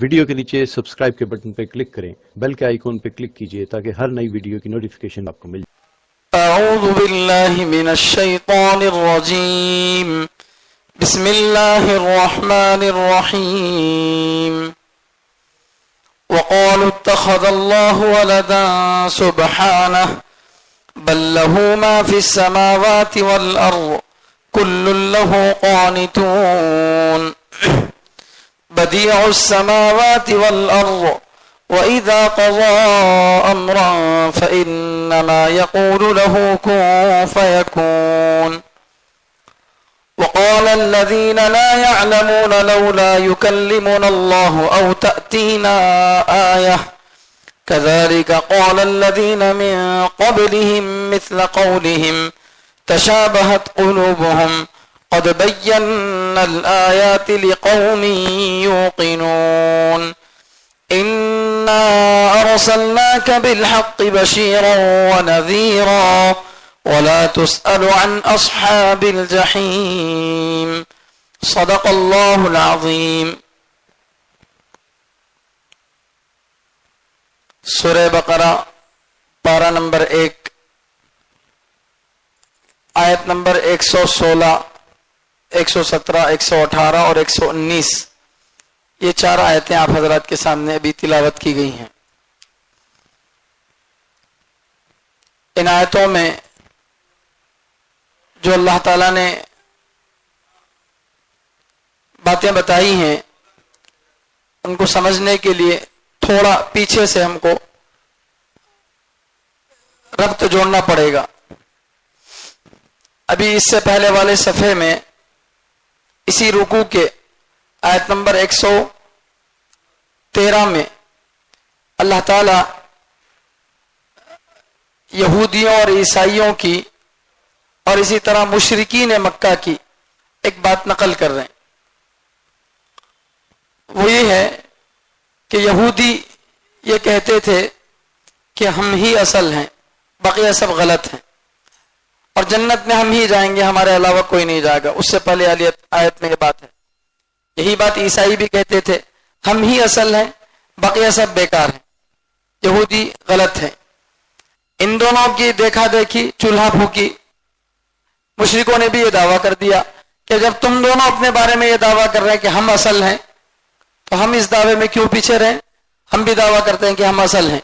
Video کے نیچے subscribe کے بٹن پہ کلک کریں، بیل کے آئیکن پہ کلک کیجئے تاکہ ہر نئی ویڈیو کی نوٹیفیکیشن آپ کو مل جائے۔ اعوذ باللہ من الشیطان الرجیم، بسم اللہ الرحمن الرحیم۔ وقالوا اتخذ اللہ ولدا سبحانہ بل له ما في السماوات والأرض كل له قانتون بديع السماوات والأرض وإذا قضى أمرا فإنما يقول له كن فيكون وقال الذين لا يعلمون لولا يكلمنا الله أو تأتينا آية كذلك قال الذين من قبلهم مثل قولهم تشابهت قلوبهم قد بينا الآيات لقوم يوقنون إنا أرسلناك بالحق بشيرا ونذيرا ولا تسأل عن أصحاب الجحيم صدق الله العظيم۔ سورہ بقرہ پارہ نمبر 1 آیت نمبر 116، 117، 118 اور 119، یہ 4 آیتیں آپ حضرات کے سامنے ابھی تلاوت کی گئی ہیں۔ ان آیتوں میں جو اللہ تعالیٰ نے باتیں بتائی ہیں ان کو سمجھنے کے لیے تھوڑا پیچھے سے ہم کو ربط جوڑنا پڑے گا۔ ابھی اس سے پہلے والے صفحے میں اسی رکوع کے آیت نمبر 113 میں اللہ تعالی یہودیوں اور عیسائیوں کی اور اسی طرح مشرکین مکہ کی ایک بات نقل کر رہے ہیں۔ وہ یہ ہے کہ یہودی یہ کہتے تھے کہ ہم ہی اصل ہیں، بقیہ سب غلط ہیں، اور جنت میں ہم ہی جائیں گے، ہمارے علاوہ کوئی نہیں جائے گا۔ اس سے پہلے آیت میں یہ بات ہے۔ یہی بات عیسائی بھی کہتے تھے، ہم ہی اصل ہیں، بقیہ سب بیکار ہیں، یہودی غلط ہیں۔ ان دونوں کی دیکھا دیکھی، چولہا پھونکی، مشرکوں نے بھی یہ دعویٰ کر دیا کہ جب تم دونوں اپنے بارے میں یہ دعویٰ کر رہے ہیں کہ ہم اصل ہیں تو ہم اس دعوے میں کیوں پیچھے رہیں؟ ہم بھی دعویٰ کرتے ہیں کہ ہم اصل ہیں۔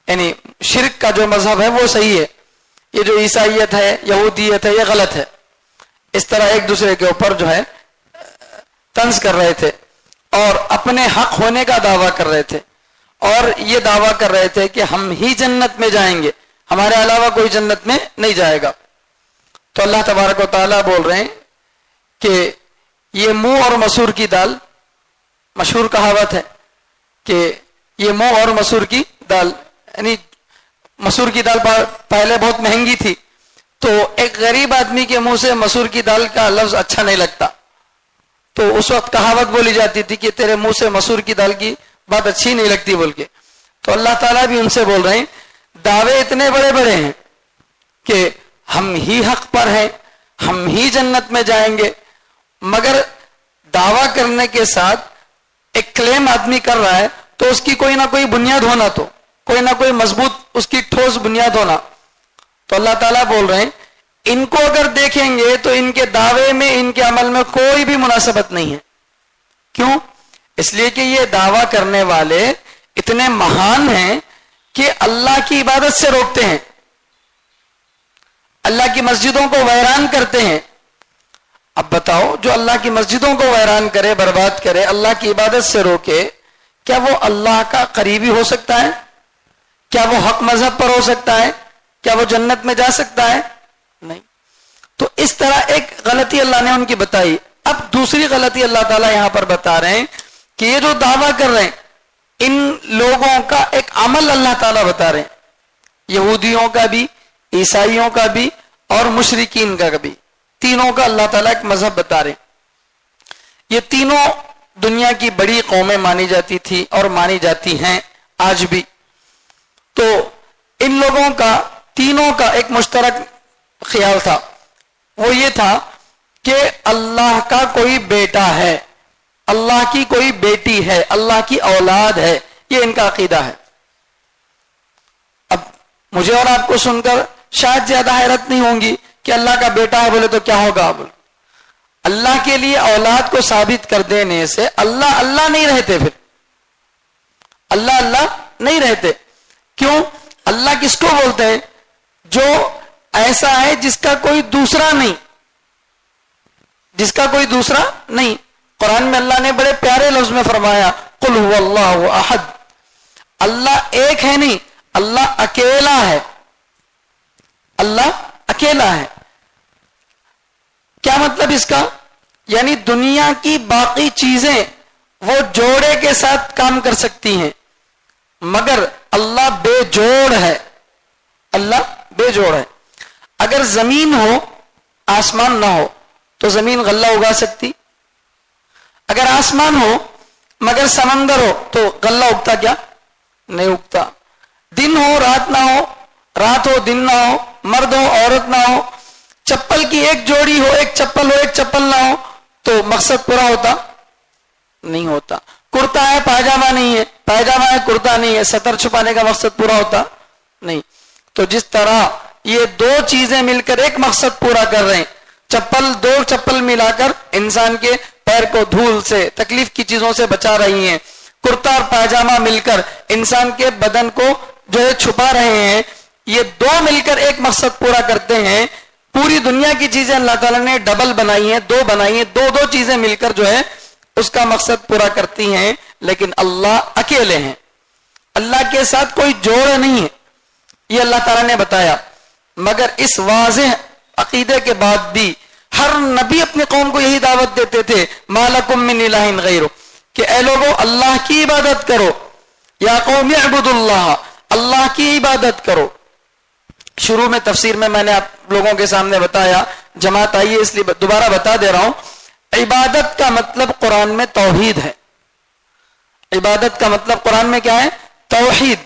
یعنی شرک کا جو مذہب ہے وہ صحیح ہے، یہ جو عیسائیت ہے، یہودیت ہے، یہ غلط ہے۔ اس طرح ایک دوسرے کے اوپر جو ہے طنز کر رہے تھے اور اپنے حق ہونے کا دعویٰ کر رہے تھے، اور یہ دعویٰ کر رہے تھے کہ ہم ہی جنت میں جائیں گے، ہمارے علاوہ کوئی جنت میں نہیں جائے گا۔ تو اللہ تبارک و تعالیٰ بول رہے ہیں کہ یہ منہ اور مسور کی دال، مشہور کہاوت ہے کہ یہ منہ اور مسور کی دال، یعنی مسور کی دال پہلے بہت مہنگی تھی، تو ایک غریب آدمی کے منہ سے مسور کی دال کا لفظ اچھا نہیں لگتا، تو اس وقت کہاوت بولی جاتی تھی کہ تیرے منہ سے مسور کی دال کی بات اچھی نہیں لگتی بول کے۔ تو اللہ تعالیٰ بھی ان سے بول رہے ہیں دعوے اتنے بڑے بڑے ہیں کہ ہم ہی حق پر ہیں، ہم ہی جنت میں جائیں گے، مگر دعویٰ کرنے کے ساتھ ایک کلیم آدمی کر رہا ہے تو اس کی کوئی نہ کوئی بنیاد ہونا، تو کوئی نہ کوئی مضبوط اس کی ٹھوس بنیاد ہونا۔ تو اللہ تعالیٰ بول رہے ہیں ان کو اگر دیکھیں گے تو ان کے دعوے میں، ان کے عمل میں کوئی بھی مناسبت نہیں ہے۔ کیوں؟ اس لیے کہ یہ دعویٰ کرنے والے اتنے مہان ہیں کہ اللہ کی عبادت سے روکتے ہیں، اللہ کی مسجدوں کو ویران کرتے ہیں۔ اب بتاؤ، جو اللہ کی مسجدوں کو ویران کرے، برباد کرے، اللہ کی عبادت سے روکے، کیا وہ اللہ کا قریبی ہو سکتا ہے؟ کیا وہ حق مذہب پر ہو سکتا ہے؟ کیا وہ جنت میں جا سکتا ہے؟ نہیں۔ تو اس طرح ایک غلطی اللہ نے ان کی بتائی۔ اب دوسری غلطی اللہ تعالیٰ یہاں پر بتا رہے ہیں کہ یہ جو دعویٰ کر رہے ہیں ان لوگوں کا ایک عمل اللہ تعالیٰ بتا رہے ہیں، یہودیوں کا بھی، عیسائیوں کا بھی اور مشرکین کا بھی، تینوں کا اللہ تعالیٰ ایک مذہب بتا رہے ہیں۔ یہ تینوں دنیا کی بڑی قومیں مانی جاتی تھی اور مانی جاتی ہیں آج بھی۔ تو ان لوگوں کا، تینوں کا ایک مشترک خیال تھا، وہ یہ تھا کہ اللہ کا کوئی بیٹا ہے، اللہ کی کوئی بیٹی ہے، اللہ کی اولاد ہے، یہ ان کا عقیدہ ہے۔ اب مجھے اور آپ کو سن کر شاید زیادہ حیرت نہیں ہوں گی کہ اللہ کا بیٹا ہے بولے تو کیا ہوگا؟ بولے اللہ کے لیے اولاد کو ثابت کر دینے سے اللہ اللہ نہیں رہتے، پھر اللہ اللہ نہیں رہتے۔ کیوں؟ اللہ کس کو بولتے ہیں؟ جو ایسا ہے جس کا کوئی دوسرا نہیں، جس کا کوئی دوسرا نہیں۔ قرآن میں اللہ نے بڑے پیارے لفظ میں فرمایا قل هو اللہ احد، اللہ ایک ہے نہیں، اللہ اکیلا ہے، اللہ اکیلا ہے۔ کیا مطلب اس کا؟ یعنی دنیا کی باقی چیزیں وہ جوڑے کے ساتھ کام کر سکتی ہیں، مگر اللہ بے جوڑ ہے، اللہ بے جوڑ ہے۔ اگر زمین ہو آسمان نہ ہو تو زمین غلہ اگا سکتی؟ اگر آسمان ہو مگر سمندر ہو تو غلہ اگتا کیا؟ نہیں اگتا۔ دن ہو رات نہ ہو، رات ہو دن نہ ہو، مرد ہو عورت نہ ہو، چپل کی ایک جوڑی ہو، ایک چپل ہو ایک چپل نہ ہو تو مقصد پورا ہوتا نہیں ہوتا۔ کرتا ہے پاجامہ نہیں ہے، پاجامہ ہے کرتا نہیں ہے، سطر چھپانے کا مقصد پورا ہوتا نہیں۔ تو جس طرح یہ دو چیزیں مل کر ایک مقصد پورا کر رہے ہیں، چپل دو چپل ملا کر انسان کے پیر کو دھول سے تکلیف کی چیزوں سے بچا رہی ہیں، کرتا اور پاجامہ مل کر انسان کے بدن کو جو ہے چھپا رہے ہیں، یہ دو مل کر ایک مقصد پورا کرتے ہیں۔ پوری دنیا کی چیزیں اللہ تعالیٰ نے ڈبل بنائی ہیں، دو بنائی ہیں، دو دو چیزیں مل کر جو ہے اس کا مقصد پورا کرتی ہیں، لیکن اللہ اکیلے ہیں، اللہ کے ساتھ کوئی جوڑ نہیں ہے، یہ اللہ تعالیٰ نے بتایا۔ مگر اس واضح عقیدے کے بعد بھی ہر نبی اپنی قوم کو یہی دعوت دیتے تھے ما لکم من الہ غیرہ، کہ اے لوگو اللہ کی عبادت کرو، یا قوم اعبدوا اللہ، اللہ کی عبادت کرو۔ شروع میں تفسیر میں نے آپ لوگوں کے سامنے بتایا، جماعت آئیے اس لیے دوبارہ بتا دے رہا ہوں، عبادت کا مطلب قرآن میں توحید ہے۔ عبادت کا مطلب قرآن میں کیا ہے؟ توحید۔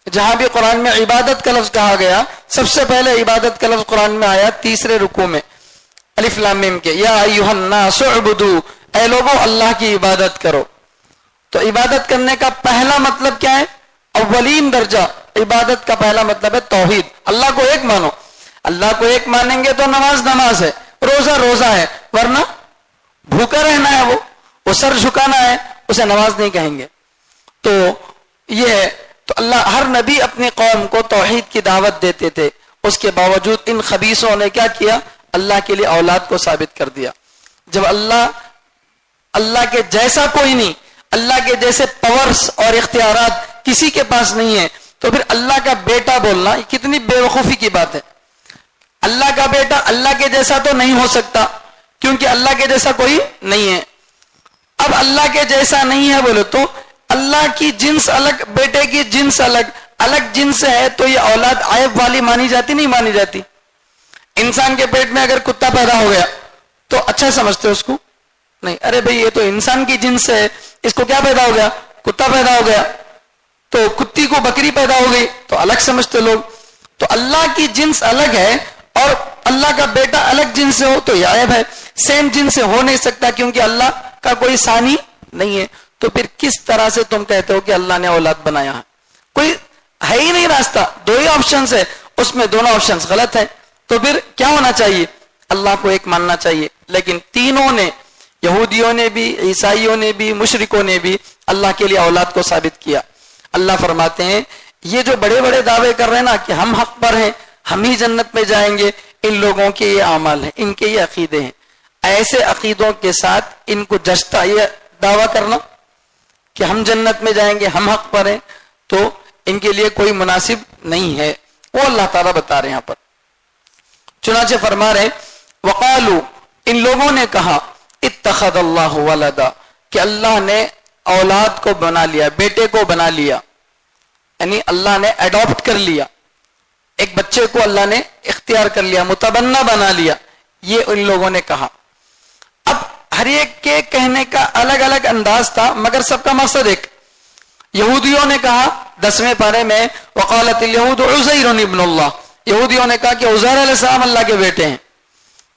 جہاں بھی قرآن میں عبادت کا لفظ کہا گیا، سب سے پہلے عبادت کا لفظ قرآن میں آیا تیسرے رکوع میں الف لام میم کے، یا ایھا الناس اعبدوا، اے لوگوں اللہ کی عبادت کرو۔ تو عبادت کرنے کا پہلا مطلب کیا ہے؟ اولین درجہ عبادت کا پہلا مطلب ہے توحید، اللہ کو ایک مانو۔ اللہ کو ایک مانیں گے تو نماز نماز ہے، روزہ روزہ ہے، ورنہ بھوکا رہنا ہے، وہ سر جھکانا ہے، اسے نماز نہیں کہیں گے۔ تو یہ ہے، تو اللہ ہر نبی اپنی قوم کو توحید کی دعوت دیتے تھے، اس کے باوجود ان خبیثوں نے کیا کیا؟ اللہ کے لیے اولاد کو ثابت کر دیا۔ جب اللہ کے جیسا کوئی نہیں، اللہ کے جیسے پاورز اور اختیارات کسی کے پاس نہیں ہے، تو پھر اللہ کا بیٹا بولنا کتنی بے وقوفی کی بات ہے۔ اللہ کا بیٹا اللہ کے جیسا تو نہیں ہو سکتا، کیونکہ اللہ کے جیسا کوئی نہیں ہے۔ اب اللہ کے جیسا نہیں ہے بولے تو اللہ کی جنس الگ، بیٹے کی جنس الگ، الگ جنس ہے، تو یہ اولاد عیب والی مانی جاتی نہیں مانی جاتی؟ انسان کے پیٹ میں اگر کتا پیدا ہو گیا تو اچھا سمجھتے اس کو؟ نہیں، ارے بھئی یہ تو انسان کی جنس ہے، اس کو کیا پیدا ہو گیا؟ کتا پیدا ہو گیا۔ تو کتی کو بکری پیدا ہو گئی تو الگ سمجھتے لوگ۔ تو اللہ کی جنس الگ ہے اور اللہ کا بیٹا الگ جنس سے ہو تو یہ عیب ہے۔ سیم جنس سے ہو نہیں سکتا، کیونکہ اللہ کا کوئی ثانی نہیں ہے۔ تو پھر کس طرح سے تم کہتے ہو کہ اللہ نے اولاد بنایا ہے؟ کوئی ہے ہی نہیں راستہ، دو ہی آپشنز ہے، اس میں دونوں آپشنز غلط ہیں۔ تو پھر کیا ہونا چاہیے؟ اللہ کو ایک ماننا چاہیے۔ لیکن تینوں نے، یہودیوں نے بھی، عیسائیوں نے بھی، مشرکوں نے بھی اللہ کے لیے اولاد کو ثابت کیا۔ اللہ فرماتے ہیں یہ جو بڑے بڑے دعوے کر رہے ہیں نا کہ ہم حق پر ہیں، ہم ہی جنت میں جائیں گے، ان لوگوں کے یہ اعمال ہیں، ان کے یہ عقیدے ہیں۔ ایسے عقیدوں کے ساتھ ان کو جچتا یہ دعویٰ کرنا کہ ہم جنت میں جائیں گے، ہم حق پر ہیں، تو ان کے لیے کوئی مناسب نہیں ہے۔ وہ اللہ تعالیٰ بتا رہے ہیں یہاں پر، چنانچہ فرما رہے وقالو، ان لوگوں نے کہا اتخذ اللہ ولدا، کہ اللہ نے اولاد کو بنا لیا، بیٹے کو بنا لیا، یعنی اللہ نے اڈاپٹ کر لیا، ایک بچے کو اللہ نے اختیار کر لیا، متبنہ بنا لیا، یہ ان لوگوں نے کہا۔ اب ہر ایک کے کہنے کا الگ الگ انداز تھا، مگر سب کا مقصد ایک۔ یہودیوں نے کہا 10ویں پارے میں وقالت الیہود عزیر ابن اللہ، یہودیوں نے کہا کہ عزیر علیہ السلام اللہ کے بیٹے ہیں،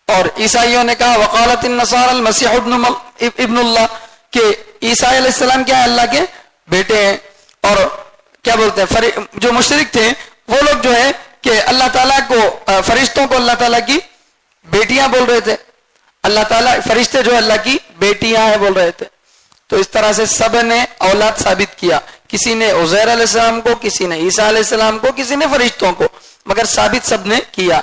اور عیسائیوں نے کہا وقالت النصارى المسیح ابن اللہ، کہ عیسیٰ علیہ السلام کیا ہے؟ اللہ کے بیٹے ہیں. اور کیا بولتے ہیں جو مشرک تھے وہ لوگ جو ہے کہ اللہ تعالیٰ کو فرشتوں کو اللہ تعالیٰ کی بیٹیاں بول رہے تھے. اللہ تعالیٰ فرشتے جو اللہ کی بیٹیاں ہیں بول رہے تھے. تو اس طرح سے سب نے اولاد ثابت کیا. کسی نے عزیر علیہ السلام کو, کسی نے عیسیٰ علیہ السلام کو, کسی نے فرشتوں کو, مگر ثابت سب نے کیا.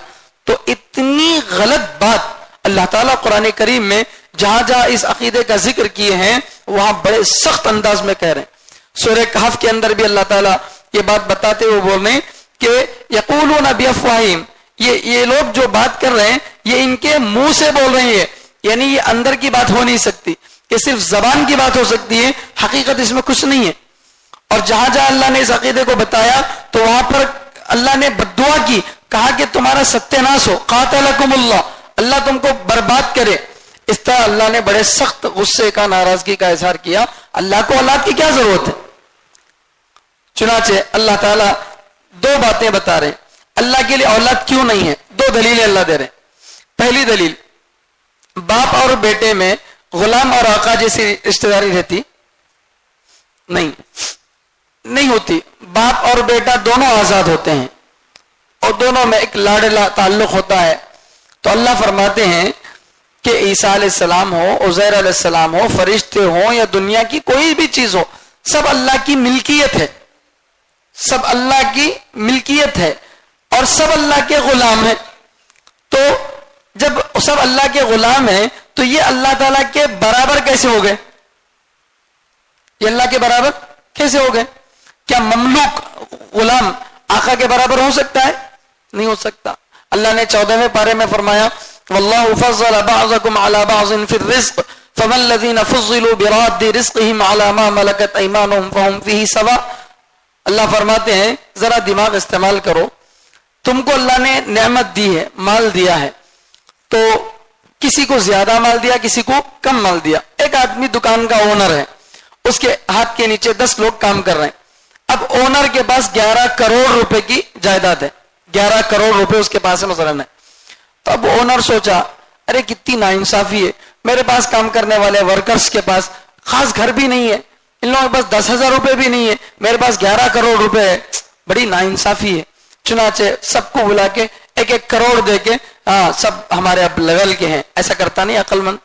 تو اتنی غلط بات اللہ تعالیٰ قرآن کریم میں جہاں جہاں اس عقیدے کا ذکر کیے ہیں وہاں بڑے سخت انداز میں کہہ رہے ہیں. سورہ کہف کے اندر بھی اللہ تعالیٰ یہ بات بتاتے ہوئے بول رہے ہیں کہ یقولون بافواہہم, یہ لوگ جو بات کر رہے ہیں یہ ان کے منہ سے بول رہے ہیں, یعنی یہ اندر کی بات ہو نہیں سکتی, یہ صرف زبان کی بات ہو سکتی ہے, حقیقت اس میں کچھ نہیں ہے. اور جہاں جہاں اللہ نے اس عقیدے کو بتایا تو وہاں پر اللہ نے بددعا کی, کہا کہ تمہارا ستیہ ناش ہو, قاتلکم اللہ, اللہ تم کو برباد کرے. اس طرح اللہ نے بڑے سخت غصے کا, ناراضگی کا اظہار کیا. اللہ کو اولاد کی کیا ضرورت ہے؟ چنانچہ اللہ تعالیٰ دو باتیں بتا رہے ہیں اللہ کے لیے اولاد کیوں نہیں ہے. دو دلیلیں اللہ دے رہے ہیں. پہلی دلیل, باپ اور بیٹے میں غلام اور آقا جیسی رشتہ داری رہتی نہیں ہوتی. باپ اور بیٹا دونوں آزاد ہوتے ہیں اور دونوں میں ایک لاڈلا تعلق ہوتا ہے. تو اللہ فرماتے ہیں کہ عیسیٰ علیہ السلام ہو, عزیر علیہ السلام ہو, فرشتے ہوں یا دنیا کی کوئی بھی چیز ہو, سب اللہ کی ملکیت ہے, سب اللہ کی ملکیت ہے اور سب اللہ کے غلام ہیں. تو جب سب اللہ کے غلام ہیں تو یہ اللہ تعالیٰ کے برابر کیسے ہو گئے؟ یہ اللہ کے برابر کیسے ہو گئے؟ کیا مملوک غلام آقا کے برابر ہو سکتا ہے؟ نہیں ہو سکتا. اللہ نے 14ویں پارے میں فرمایا واللہ فضل بعضکم علی بعض فی الرزق فمن الذین فضلوا براد رزقهم علی ما ملکت ایمانهم فهم فیہ سوا. اللہ فرماتے ہیں ذرا دماغ استعمال کرو, تم کو اللہ نے نعمت دی ہے, مال دیا ہے, تو کسی کو زیادہ مال دیا, کسی کو کم مال دیا. ایک آدمی دکان کا اونر ہے, اس کے ہاتھ کے نیچے 10 لوگ کام کر رہے ہیں. اب اونر کے پاس 11 کروڑ روپے کی جائیداد ہے, 11 کروڑ روپے اس کے پاس ہے مثلاً ہے. تو اب اونر سوچا ارے کتنی ناانصافی ہے, میرے پاس کام کرنے والے ورکرز کے پاس خاص گھر بھی نہیں ہے, ان لوگوں کے پاس 10,000 روپے بھی نہیں ہے, میرے پاس 11 کروڑ روپے ہے, بڑی ناانصافی ہے. چنانچہ سب کو بلا کے 1-1 کروڑ دے کے ہاں سب ہمارے اب لیول کے ہیں. ایسا کرتا نہیں عقل مند.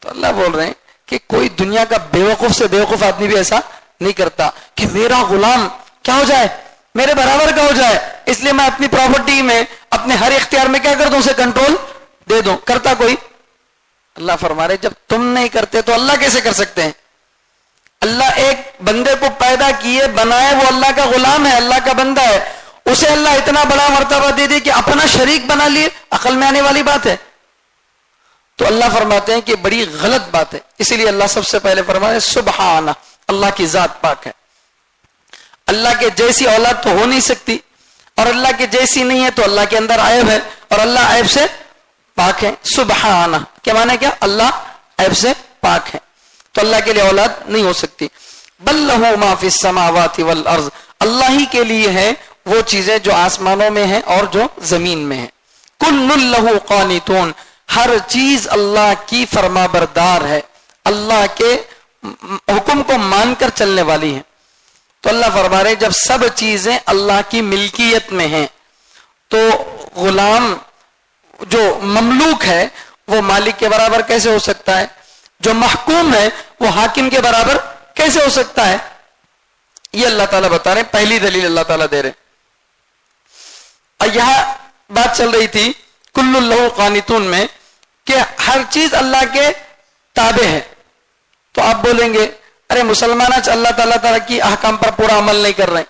تو اللہ بول رہے ہیں کہ کوئی دنیا کا بیوقوف سے بیوقوف آدمی بھی ایسا نہیں کرتا کہ میرا غلام کیا ہو جائے, میرے برابر کا ہو جائے, اس لیے میں اپنی پراپرٹی میں اپنے ہر اختیار میں کیا کر دوں, اسے کنٹرول دے دوں. کرتا کوئی؟ اللہ فرما رہے جب تم نہیں کرتے تو اللہ کیسے کر سکتے ہیں؟ اللہ ایک بندے کو پیدا کیے, بنائے, وہ اللہ کا غلام ہے, اللہ کا بندہ ہے, اسے اللہ اتنا بڑا مرتبہ دے دی کہ اپنا شریک بنا لیے. عقل میں آنے والی بات ہے؟ تو اللہ فرماتے ہیں کہ بڑی غلط بات ہے. اسی لیے اللہ سب سے پہلے فرماتے سبحانہ, اللہ کی ذات پاک ہے. اللہ کے جیسی اولاد تو ہو نہیں سکتی, اور اللہ کے جیسی نہیں ہے تو اللہ کے اندر عیب ہے, اور اللہ عیب سے پاک ہے. سبحانہ کیا معنی کیا؟ اللہ عیب سے پاک ہے. تو اللہ کے لیے اولاد نہیں ہو سکتی. بل لہ ما فی السماوات والارض, اللہ ہی کے لیے ہے وہ چیزیں جو آسمانوں میں ہیں اور جو زمین میں ہیں. کل لہ قانتون, ہر چیز اللہ کی فرما بردار ہے, اللہ کے حکم کو مان کر چلنے والی ہے. تو اللہ فرما رہے جب سب چیزیں اللہ کی ملکیت میں ہیں تو غلام جو مملوک ہے وہ مالک کے برابر کیسے ہو سکتا ہے؟ جو محکوم ہے وہ حاکم کے برابر کیسے ہو سکتا ہے؟ یہ اللہ تعالیٰ بتا رہے ہیں. پہلی دلیل اللہ تعالیٰ دے رہے. اور یہاں بات چل رہی تھی کل لہ قانتون میں کہ ہر چیز اللہ کے تابع ہے. تو آپ بولیں گے ارے مسلمان اللہ تعالیٰ کی احکام پر پورا عمل نہیں کر رہے,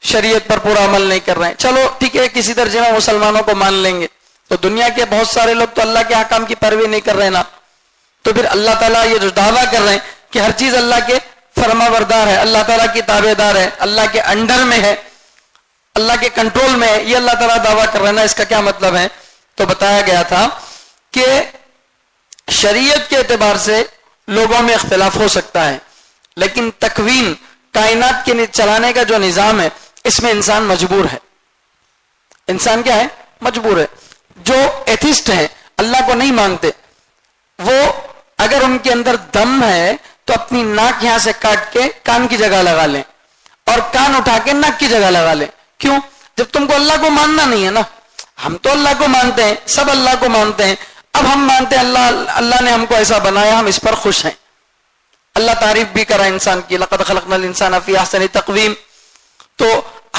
شریعت پر پورا عمل نہیں کر رہے ہیں. چلو ٹھیک ہے, کسی درجے میں مسلمانوں کو مان لیں گے. تو دنیا کے بہت سارے لوگ تو اللہ کے احکام کی پیروی نہیں کر رہے نا. تو پھر اللہ تعالیٰ یہ جو دعویٰ کر رہے ہیں کہ ہر چیز اللہ کے فرما بردار ہے, اللہ تعالیٰ کی تابع دار ہے, اللہ کے انڈر میں ہے, اللہ کے کنٹرول میں ہے, یہ اللہ تعالیٰ دعویٰ کر رہے ہیں نا. اس کا کیا مطلب ہے؟ تو بتایا گیا تھا کہ شریعت کے اعتبار سے لوگوں میں اختلاف ہو سکتا ہے, لیکن تکوین کائنات کے چلانے کا جو نظام ہے اس میں انسان مجبور ہے. انسان کیا ہے؟ مجبور ہے. جو ایتھسٹ ہیں, اللہ کو نہیں مانتے, وہ اگر ان کے اندر دم ہے تو اپنی ناک یہاں سے کاٹ کے کان کی جگہ لگا لیں اور کان اٹھا کے ناک کی جگہ لگا لیں. کیوں؟ جب تم کو اللہ کو ماننا نہیں ہے نا. ہم تو اللہ کو مانتے ہیں, سب اللہ کو مانتے ہیں. اب ہم مانتے ہیں اللہ نے ہم کو ایسا بنایا, ہم اس پر خوش ہیں. اللہ تعریف بھی کرا انسان کی, لقد خلقنا الانسان فی احسن تقویم. تو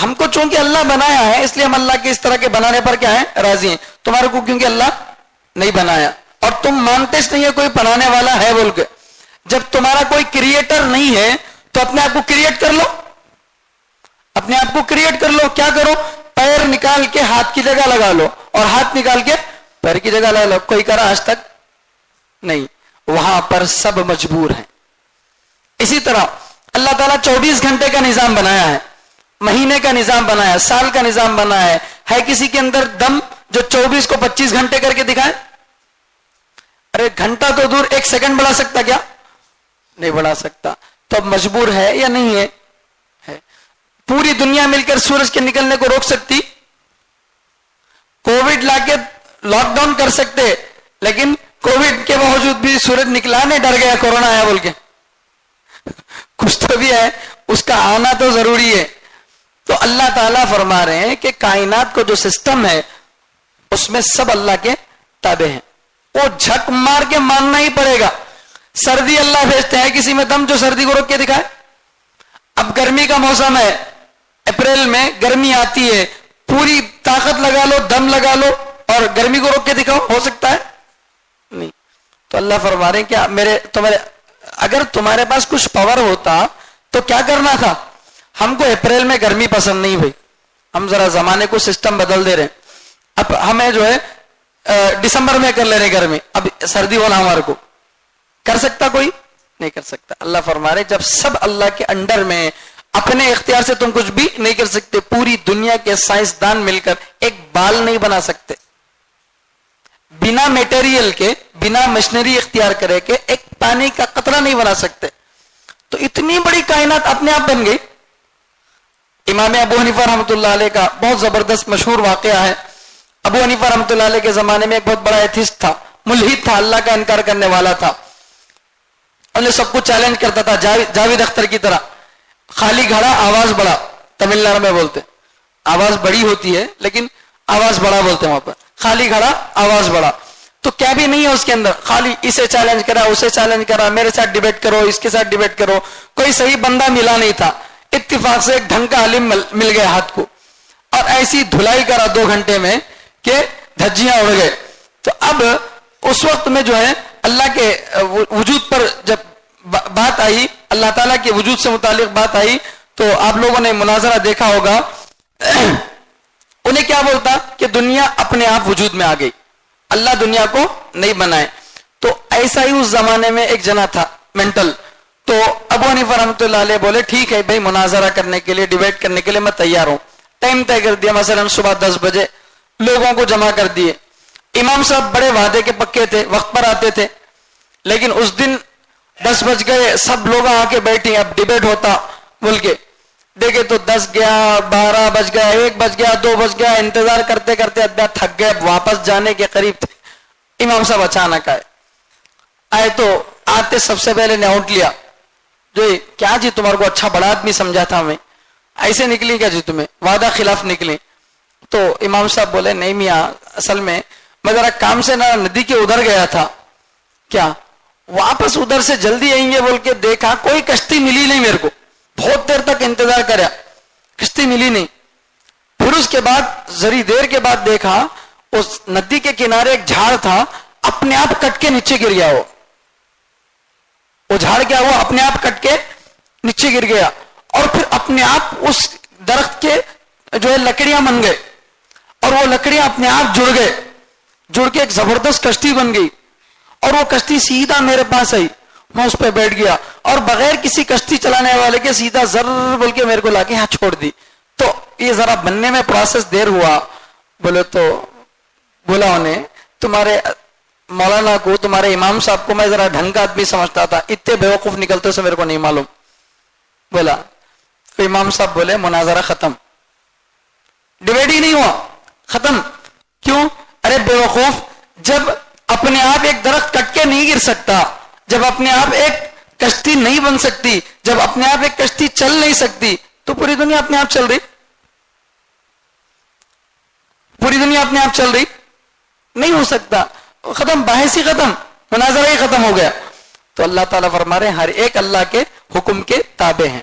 ہم کو چونکہ اللہ بنایا ہے اس لیے ہم اللہ کے اس طرح کے بنانے پر کیا ہے, راضی ہیں. تمہارے کو کیونکہ اللہ نہیں بنایا اور تم مانتے اس نہیں ہے کوئی بنانے والا ہے بول کے. جب تمہارا کوئی کریٹر نہیں ہے تو اپنے آپ کو کریٹ کر لو, اپنے آپ کو کریٹ کر لو. کیا کرو؟ پیر نکال کے ہاتھ کی جگہ لگا لو اور ہاتھ نکال کے پیر کی جگہ لگا لو. کوئی کرا آج تک نہیں. وہاں پر سب مجبور ہیں. اسی طرح اللہ تعالیٰ 24 گھنٹے کا نظام بنایا ہے, مہینے کا نظام بنایا ہے, سال کا نظام بنایا ہے کسی کے اندر دم جو 24 کو 25 گھنٹے کر کے دکھائے؟ ارے گھنٹہ تو دور, 1 سیکنڈ بڑھا سکتا کیا؟ نہیں بڑھا سکتا. تو اب مجبور ہے یا نہیں ہے؟ ہے. پوری دنیا مل کر سورج کے نکلنے کو روک سکتی؟ کووڈ لا کے لاک ڈاؤن کر سکتے, لیکن کووڈ کے باوجود بھی سورج نکلا نہیں, ڈر گیا کورونا آیا بول کے. کچھ تو بھی ہے, اس کا آنا تو ضروری ہے. تو اللہ تعالیٰ فرما رہے ہیں کہ کائنات کو جو سسٹم ہے اس میں سب اللہ کے تابع ہیں. وہ جھک مار کے ماننا ہی پڑے گا. سردی اللہ بھیجتے ہیں کسی میں دم جو سردی کو روک کے دکھائے. اب گرمی کا موسم ہے, اپریل میں گرمی آتی ہے, پوری طاقت لگا لو, دم لگا لو اور گرمی کو روک کے دکھاؤ, ہو سکتا ہے؟ نہیں. تو اللہ فرما رہے ہیں کیا اگر تمہارے پاس کچھ پاور ہوتا تو کیا کرنا تھا؟ ہم کو اپریل میں گرمی پسند نہیں بھائی, ہم ذرا زمانے کو سسٹم بدل دے رہے ہیں. اب ہمیں جو ہے دسمبر میں کر لے رہے گرمی, اب سردی والا ہمارے کو کر سکتا کوئی نہیں کر سکتا. اللہ فرما رہے جب سب اللہ کے انڈر میں, اپنے اختیار سے تم کچھ بھی نہیں کر سکتے. پوری دنیا کے سائنسدان مل کر ایک بال نہیں بنا سکتے, بنا میٹیریل کے, بنا مشنری اختیار کرے کے ایک پانی کا قطرہ نہیں بنا سکتے. تو اتنی بڑی کائنات اپنے آپ بن گئی. امام ابو حنیفہ رحمۃ اللہ علیہ کا بہت زبردست مشہور واقعہ ہے. ابو حنیفہ رحمۃ اللہ علیہ کے زمانے میں ایک بہت بڑا ایتھسٹ تھا, ملحد تھا, اللہ کا انکار کرنے والا تھا. انہیں سب کو چیلنج کرتا تھا جاوید اختر کی طرح. خالی گھڑا آواز بڑا, تمل ناڈو میں بولتے, آواز بڑی ہوتی ہے لیکن آواز بڑا بولتے ہیں وہاں پر. خالی گھڑا آواز بڑا. تو کیا بھی نہیں ہے اس کے اندر, خالی اسے چیلنج کرا, اسے چیلنج کرا, میرے ساتھ ڈیبیٹ کرو, اس کے ساتھ ڈیبیٹ کرو. کوئی صحیح بندہ ملا نہیں تھا. اتفاق سے ایک ڈھنگ کا عالم مل گیا ہاتھ کو, اور ایسی دھلائی کرا 2 گھنٹے میں کہ دھجیاں اڑ گئے. تو اب اس وقت میں جو ہے اللہ کے وجود پر جب بات آئی, اللہ تعالیٰ کے وجود سے متعلق بات آئی, تو آپ لوگوں نے مناظرہ دیکھا ہوگا. انہیں کیا بولتا کہ دنیا اپنے آپ وجود میں آ گئی, اللہ دنیا کو نہیں بنائے. تو ایسا ہی اس زمانے میں ایک جنا تھا مینٹل. تو ابو حنیفہ رحمۃ اللہ علیہ بولے ٹھیک ہے بھائی, مناظرہ کرنے کے لیے, ڈیبیٹ کرنے کے لیے میں تیار ہوں. ٹائم طے کر دیا, مثلا صبح 10 بجے لوگوں کو جمع کر دیے. امام صاحب بڑے وعدے کے پکے تھے, وقت پر آتے تھے. لیکن اس دن 10 بج گئے, سب لوگ آ کے بیٹھے, اب ڈیبیٹ ہوتا بول کے دیکھے تو 10 گیا, 12 بج گیا, 1 بج گیا, 2 بج گیا. انتظار کرتے کرتے ادھر تھک گئے, واپس جانے کے قریب تھے. امام صاحب اچانک آئے تو آتے سب سے پہلے نے اونٹ لیا. جو کیا جی تمہارے کو اچھا بڑا آدمی سمجھا تھا, ہمیں ایسے نکلی کیا جی, تمہیں وعدہ خلاف نکلی. تو امام صاحب بولے نہیں میاں, اصل میں ذرا کام سے نہ ندی کے ادھر گیا تھا, کیا واپس ادھر سے جلدی آئیں گے بول کے دیکھا کوئی کشتی ملی نہیں میرے کو. بہت دیر تک انتظار کرا, کشتی ملی نہیں. پھر اس کے بعد ذری دیر کے بعد دیکھا اس ندی کے کنارے ایک جھاڑ تھا, اپنے آپ کٹ کے نیچے گر گیا. وہ جھاڑ کیا ہوا, اپنے آپ کٹ کے نیچے گر گیا. اور پھر اپنے آپ اس درخت کے جو ہے لکڑیاں بن گئے, اور وہ لکڑیاں اپنے آپ جڑ گئے, جڑ کے ایک زبردست کشتی بن گئی. اور وہ کشتی سیدھا میرے پاس آئی, میں اس پہ بیٹھ گیا, اور بغیر کسی کشتی چلانے والے کے سیدھا زر بول کے میرے کو لا کے یہاں چھوڑ دی. تو یہ ذرا بننے میں پروسیس دیر ہوا. بولے تو بولا انہیں تمہارے مولانا کو, تمہارے امام صاحب کو میں ذرا ڈھنگ کا آدمی سمجھتا تھا, اتنے بیوقوف نکلتے سے میرے کو نہیں معلوم. بولا تو امام صاحب بولے مناظرہ ختم, ڈیبیٹ ہی نہیں ہوا, ختم. کیوں؟ ارے بیوقوف, جب اپنے آپ ایک درخت کٹ کے نہیں گر سکتا, جب اپنے آپ ایک کشتی نہیں بن سکتی، جب اپنے آپ ایک کشتی چل نہیں سکتی، تو پوری دنیا اپنے آپ چل رہی؟ پوری دنیا اپنے آپ چل رہی؟ نہیں ہو سکتا. ختم، بحث ہی ختم، مناظرہ ہی ختم ہو گیا. تو اللہ تعالیٰ فرما رہے ہیں ہر ایک اللہ کے حکم کے تابع ہیں.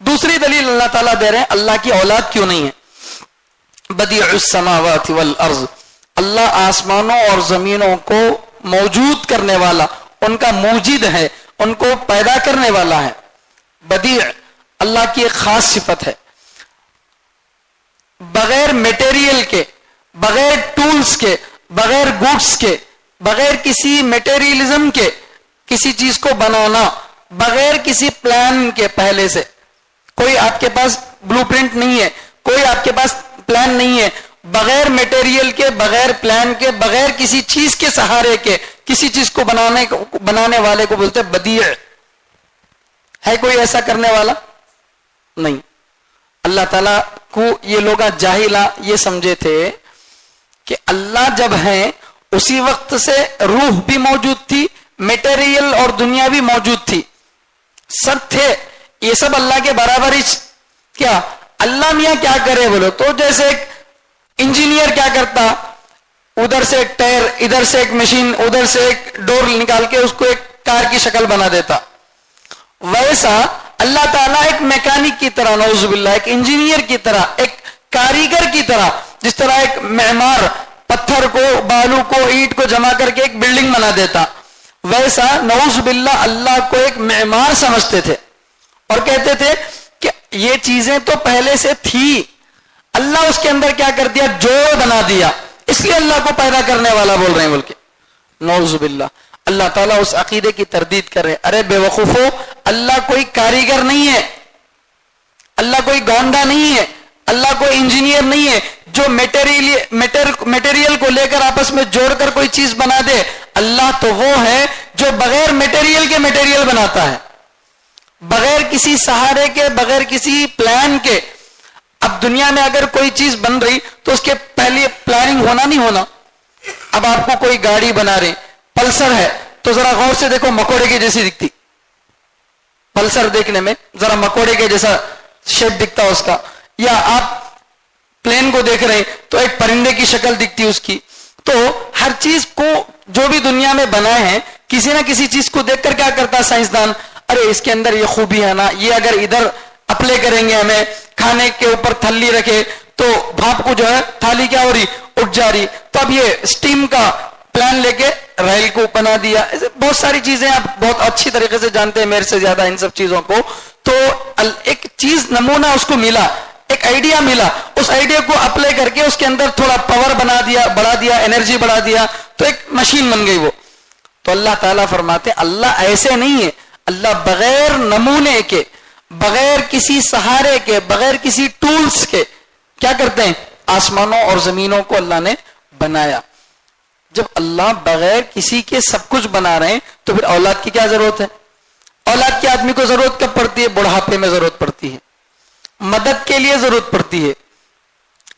دوسری دلیل اللہ تعالیٰ دے رہے ہیں اللہ کی اولاد کیوں نہیں ہے. بدیع السماوات والارض، اللہ آسمانوں اور زمینوں کو موجود کرنے والا، ان کا موجد ہے، ان کو پیدا کرنے والا ہے. بدیع اللہ کی ایک خاص صفت ہے. بغیر میٹیریل کے، بغیر ٹولز کے، بغیر گوڈس کے، بغیر کسی میٹیریلزم کے کسی چیز کو بنانا، بغیر کسی پلان کے، پہلے سے کوئی آپ کے پاس بلو پرنٹ نہیں ہے، کوئی آپ کے پاس پلان نہیں ہے، بغیر میٹیریل کے، بغیر پلان کے، بغیر کسی چیز کے سہارے کے کسی چیز کو بنانے والے کو بولتے بدیع. ہے کوئی ایسا کرنے والا؟ نہیں. اللہ تعالیٰ کو یہ لوگ جاہلا یہ سمجھے تھے کہ اللہ جب ہیں اسی وقت سے روح بھی موجود تھی، میٹیریل اور دنیا بھی موجود تھی، سب تھے. یہ سب اللہ کے برابر ہی. کیا اللہ میاں کیا کرے بولو تو جیسے ایک انجینئر کیا کرتا، ادھر سے ایک ٹائر، ادھر سے ایک مشین، ادھر سے ایک ڈور نکال کے اس کو ایک کار کی شکل بنا دیتا، ویسا اللہ تعالیٰ ایک میکینک کی طرح، نعوذ باللہ، ایک انجینئر کی طرح، ایک کاریگر کی طرح، جس طرح ایک معمار پتھر کو، بالو کو، اینٹ کو جمع کر کے ایک بلڈنگ بنا دیتا، ویسا نعوذ باللہ اللہ کو ایک معمار سمجھتے تھے اور کہتے تھے کہ یہ چیزیں تو پہلے سے تھی، اللہ اس کے اندر کیا کر دیا، جوڑ بنا دیا، اس لیے اللہ کو پیدا کرنے والا بول رہے ہیں بول کے. نعوذ باللہ. اللہ تعالیٰ اس عقیدے کی تردید کر رہے. ارے بے وقوفو، اللہ کوئی کاریگر نہیں ہے، اللہ کوئی گونڈا نہیں ہے، اللہ کوئی انجینئر نہیں ہے جو میٹیریل کو لے کر آپس میں جوڑ کر کوئی چیز بنا دے. اللہ تو وہ ہے جو بغیر میٹیریل کے میٹیریل بناتا ہے، بغیر کسی سہارے کے، بغیر کسی پلان کے. اب دنیا میں اگر کوئی چیز بن رہی تو اس کے پہلے پلاننگ ہونا نہیں ہونا. اب آپ کو کوئی گاڑی بنا رہے، پلسر ہے، تو ذرا غور سے دیکھو، مکوڑے کی جیسی دکھتی. پلسر دیکھنے میں ذرا مکوڑے کے جیسا شیپ دکھتا اس کا. یا آپ پلین کو دیکھ رہے تو ایک پرندے کی شکل دکھتی اس کی. تو ہر چیز کو جو بھی دنیا میں بنائے ہیں، کسی نہ کسی چیز کو دیکھ کر کیا کرتا سائنسدان، ارے اس کے اندر یہ خوبی ہے نا، یہ اگر ادھر اپلائی کریں گے، ہمیں کھانے کے اوپر تھلی رکھے تو بھاپ کو جو ہے تھالی کیا ہو رہی، اٹھ جا رہی، تو اب یہ اسٹیم کا پلان لے کے ریل کو بنا دیا. ایسے بہت ساری چیزیں آپ بہت اچھی طریقے سے جانتے ہیں میرے سے زیادہ ان سب چیزوں کو. تو ایک چیز نمونہ اس کو ملا، ایک آئیڈیا ملا، اس آئیڈیا کو اپلائی کر کے اس کے اندر تھوڑا پاور بنا دیا، بڑھا دیا، انرجی بڑھا دیا، تو ایک مشین بن گئی وہ. تو اللہ تعالیٰ فرماتے ہیں اللہ ایسے نہیں ہے. اللہ بغیر نمونے کے، بغیر کسی سہارے کے، بغیر کسی ٹولز کے کیا کرتے ہیں، آسمانوں اور زمینوں کو اللہ نے بنایا. جب اللہ بغیر کسی کے سب کچھ بنا رہے ہیں تو پھر اولاد کی کیا ضرورت ہے. اولاد کی آدمی کو ضرورت کب پڑتی ہے، بڑھاپے میں ضرورت پڑتی ہے، مدد کے لیے ضرورت پڑتی ہے.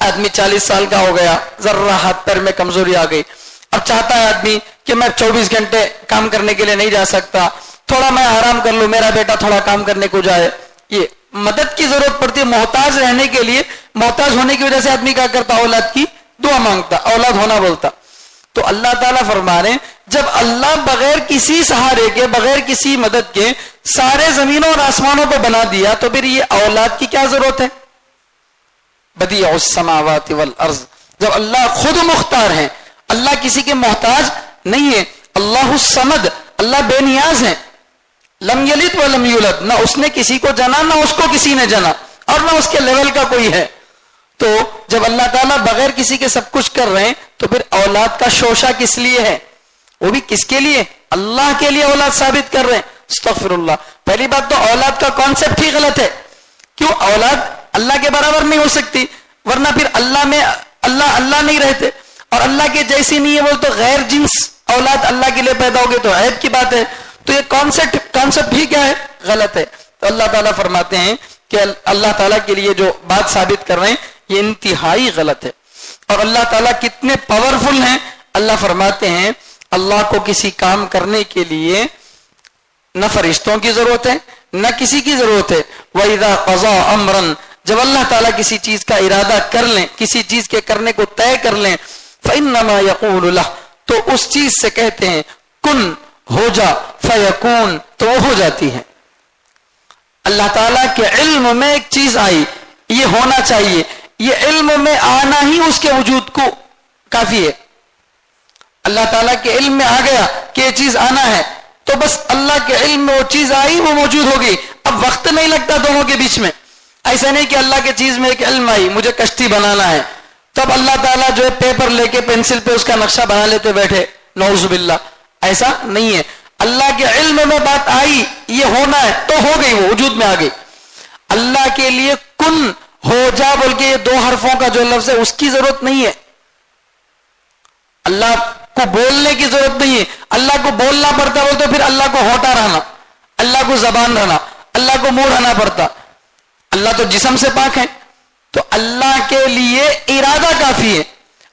آدمی 40 سال کا ہو گیا، ذرا ہاتھ پیر میں کمزوری آ گئی، اب چاہتا ہے آدمی کہ میں 24 گھنٹے کام کرنے کے لیے نہیں جا سکتا، تھوڑا میں آرام کر لوں، میرا بیٹا تھوڑا کام کرنے کو جائے. یہ مدد کی ضرورت پڑتی ہے. محتاج رہنے کے لیے، محتاج ہونے کی وجہ سے آدمی کیا کرتا، اولاد کی دعا مانگتا، اولاد ہونا بولتا. تو اللہ تعالیٰ فرما رہے ہیں جب اللہ بغیر کسی سہارے کے، بغیر کسی مدد کے سارے زمینوں اور آسمانوں کو بنا دیا تو پھر یہ اولاد کی کیا ضرورت ہے. بدیع السماوات والارض. جب اللہ خود مختار ہیں، اللہ کسی کے محتاج نہیں ہے. اللہ الصمد، اللہ بے نیاز ہیں. لم یلد ولم یولد، نہ اس نے کسی کو جنا، نہ اس کو کسی نے جنا، اور نہ اس کے لیول کا کوئی ہے. تو جب اللہ تعالیٰ بغیر کسی کے سب کچھ کر رہے ہیں تو پھر اولاد کا شوشہ کس لیے ہے، وہ بھی کس کے لیے، اللہ کے لیے اولاد ثابت کر رہے ہیں. استغفر اللہ. پہلی بات تو اولاد کا کانسیپٹ ہی غلط ہے. کیوں اولاد اللہ کے برابر نہیں ہو سکتی، ورنہ پھر اللہ میں اللہ نہیں رہتے، اور اللہ کے جیسی نہیں ہے وہ تو غیر جنس اولاد اللہ کے لیے پیدا ہوگی تو عیب کی بات ہے. تو یہ کانسیپٹ ہی کیا ہے، غلط ہے. تو اللہ تعالیٰ فرماتے ہیں کہ اللہ تعالیٰ کے لیے جو بات ثابت کر رہے ہیں یہ انتہائی غلط ہے. اور اللہ تعالیٰ کتنے پاورفل ہیں. اللہ فرماتے ہیں اللہ کو کسی کام کرنے کے لیے نہ فرشتوں کی ضرورت ہے نہ کسی کی ضرورت ہے. وَإِذَا قَضَى أَمْرًا جب اللہ تعالیٰ کسی چیز کا ارادہ کر لیں, کسی چیز کے کرنے کو طے کر لیں, فَإِنَّمَا يَقُولُ لَهُ تو اس چیز سے کہتے ہیں کن ہو جا, فَيَكُونُ تو وہ ہو جاتی ہے. اللہ تعالیٰ کے علم میں ایک چیز آئی, یہ ہونا چاہیے, یہ علم میں آنا ہی اس کے وجود کو کافی ہے. اللہ تعالیٰ کے علم میں آ گیا کہ یہ چیز آنا ہے تو بس اللہ کے علم میں وہ چیز آئی, وہ موجود ہو گئی. اب وقت نہیں لگتا دونوں کے بیچ میں. ایسا نہیں کہ اللہ کے چیز میں ایک علم آئی, مجھے کشتی بنانا ہے, تب اللہ تعالیٰ جو ہے پیپر لے کے پینسل پہ اس کا نقشہ بنا لیتے بیٹھے, نعوذ باللہ. ایسا نہیں ہے. اللہ کے علم میں بات آئی, یہ ہونا ہے تو ہو گئی, وہ وجود میں آ گئی. اللہ کے لیے کن ہو جا بول کے یہ 2 حرفوں کا جو لفظ ہے اس کی ضرورت نہیں ہے. اللہ کو بولنے کی ضرورت نہیں ہے. اللہ کو بولنا پڑتا ہو تو پھر اللہ کو ہوٹا رہنا, اللہ کو زبان رہنا, اللہ کو منہ رہنا پڑتا. اللہ تو جسم سے پاک ہے, تو اللہ کے لیے ارادہ کافی ہے.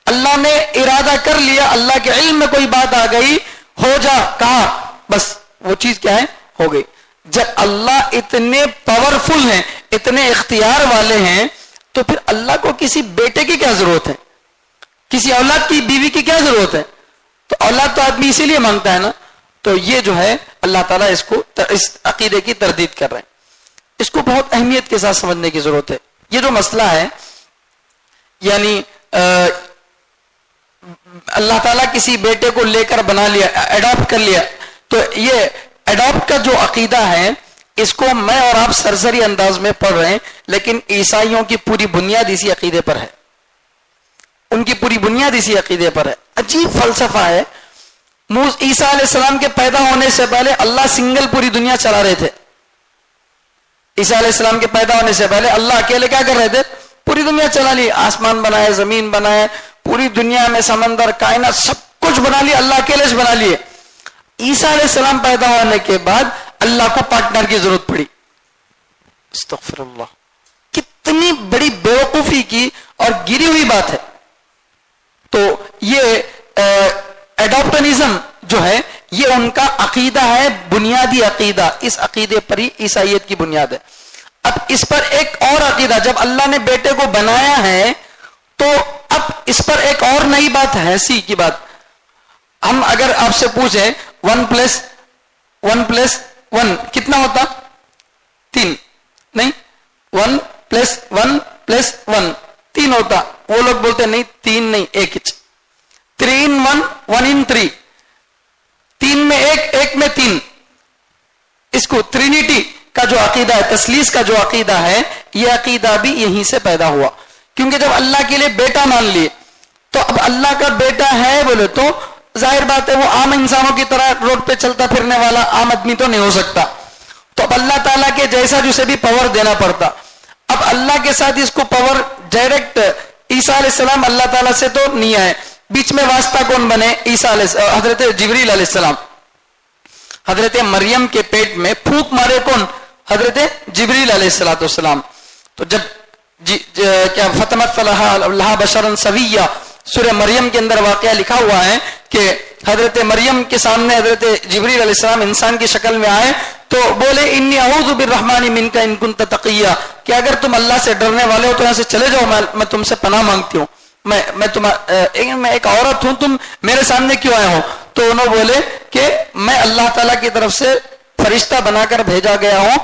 اللہ نے ارادہ کر لیا, اللہ کے علم میں کوئی بات آ گئی, ہو جا کہا, بس وہ چیز کیا ہے, ہو گئی. جب اللہ اتنے پاورفل ہیں, اتنے اختیار والے ہیں, تو پھر اللہ کو کسی بیٹے کی کیا ضرورت ہے, کسی اولاد کی, بیوی کی کیا ضرورت ہے. تو اولاد تو آدمی اسی لیے مانگتا ہے نا. تو یہ جو ہے اللہ تعالیٰ اس عقیدے کی تردید کر رہے ہیں. اس کو بہت اہمیت کے ساتھ سمجھنے کی ضرورت ہے. یہ جو مسئلہ ہے, یعنی اللہ تعالیٰ کسی بیٹے کو لے کر بنا لیا, اڈاپٹ کر لیا, تو یہ اڈاپٹ کا جو عقیدہ ہے اس کو میں اور آپ سرسری انداز میں پڑھ رہے ہیں, لیکن عیسائیوں کی پوری بنیاد اسی عقیدے پر ہے. ان کی پوری بنیاد اسی عقیدے پر ہے. عجیب فلسفہ ہے. عیسیٰ علیہ السلام کے پیدا ہونے سے پہلے اللہ سنگل پوری دنیا چلا رہے تھے. عیسیٰ علیہ السلام کے پیدا ہونے سے پہلے اللہ اکیلے کیا کر رہے تھے, پوری دنیا چلا لی. آسمان بنائے, زمین بنائے, پوری دنیا میں سمندر, کائنات, سب کچھ بنا لیا, اللہ اکیلے سے بنا لیے. عیسیٰ علیہ السلام پیدا ہونے کے بعد اللہ کو پارٹنر کی ضرورت پڑی. استغفر اللہ, کتنی بڑی بیوقوفی کی اور گری ہوئی بات ہے. تو یہ ایڈاپٹنزم جو ہے یہ ان کا عقیدہ ہے, بنیادی عقیدہ. اس عقیدے پر ہی عیسائیت کی بنیاد ہے. اب اس پر ایک اور عقیدہ, جب اللہ نے بیٹے کو بنایا ہے تو اب اس پر ایک اور نئی بات ہے, سی کی بات. ہم اگر آپ سے پوچھیں 1+1 کتنا ہوتا, 3 نہیں, 1+1+1 3 ہوتا. وہ لوگ بولتے نہیں 3 نہیں, 1. 3 in 1, 1 in 3. 3 میں 1, 1 میں 3. اس کو ٹرینیٹی کا جو عقیدہ ہے, تثلیث کا جو عقیدہ ہے, یہ عقیدہ بھی یہیں سے پیدا ہوا. کیونکہ جب اللہ کے لیے بیٹا مان لیے تو اب اللہ کا بیٹا ہے بولے تو ظاہر بات ہے وہ عام انسانوں کی طرح روڈ پہ چلتا پھرنے والا عام آدمی تو نہیں ہو سکتا. تو اب اللہ تعالیٰ کے جیسا جسے بھی پاور دینا پڑتا. اب اللہ کے ساتھ اس کو پاور ڈائریکٹ, عیسیٰ علیہ السلام اللہ تعالیٰ سے تو نہیں آئے, بیچ میں واسطہ کون بنے, حضرت جبریل علیہ السلام. حضرت مریم کے پیٹ میں پھونک مارے کون, حضرت جبریل علیہ السلام. تو جب کیا فتمت اللہ بشرا سویا, سورہ مریم کے اندر واقعہ لکھا ہوا ہے کہ حضرت مریم کے سامنے حضرت جبریل علیہ السلام انسان کی شکل میں آئے تو بولے انی اعوذ بالرحمن منک ان کنت تقیا, کہ اگر تم اللہ سے ڈرنے والے ہو تو یہاں سے چلے جاؤ, میں تم سے پناہ مانگتی ہوں, میں ایک عورت ہوں, تم میرے سامنے کیوں آئے ہو. تو انہوں بولے کہ میں اللہ تعالیٰ کی طرف سے فرشتہ بنا کر بھیجا گیا ہوں,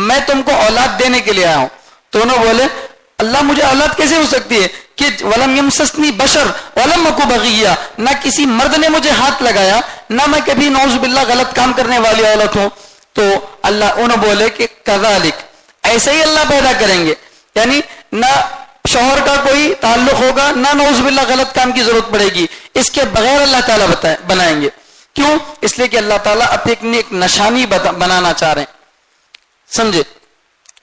میں تم کو اولاد دینے کے لیے آیا ہوں. تو انہوں بولے اللہ مجھے اولاد کیسے ہو سکتی ہے کہ ولم یمسسنی بشر ولم اکو بغیہ, نہ کسی مرد نے مجھے ہاتھ لگایا, نہ میں کبھی نعوذ باللہ غلط کام کرنے والی عورت ہوں. تو اللہ انہوں بولے کہ کذالک, ایسے ہی اللہ پیدا کریں گے, یعنی نہ شوہر کا کوئی تعلق ہوگا, نہ نعوذ باللہ غلط کام کی ضرورت پڑے گی, اس کے بغیر اللہ تعالیٰ بنائیں گے. کیوں؟ اس لیے کہ اللہ تعالیٰ اپنی ایک نشانی بنانا چاہ رہے ہیں, سمجھے.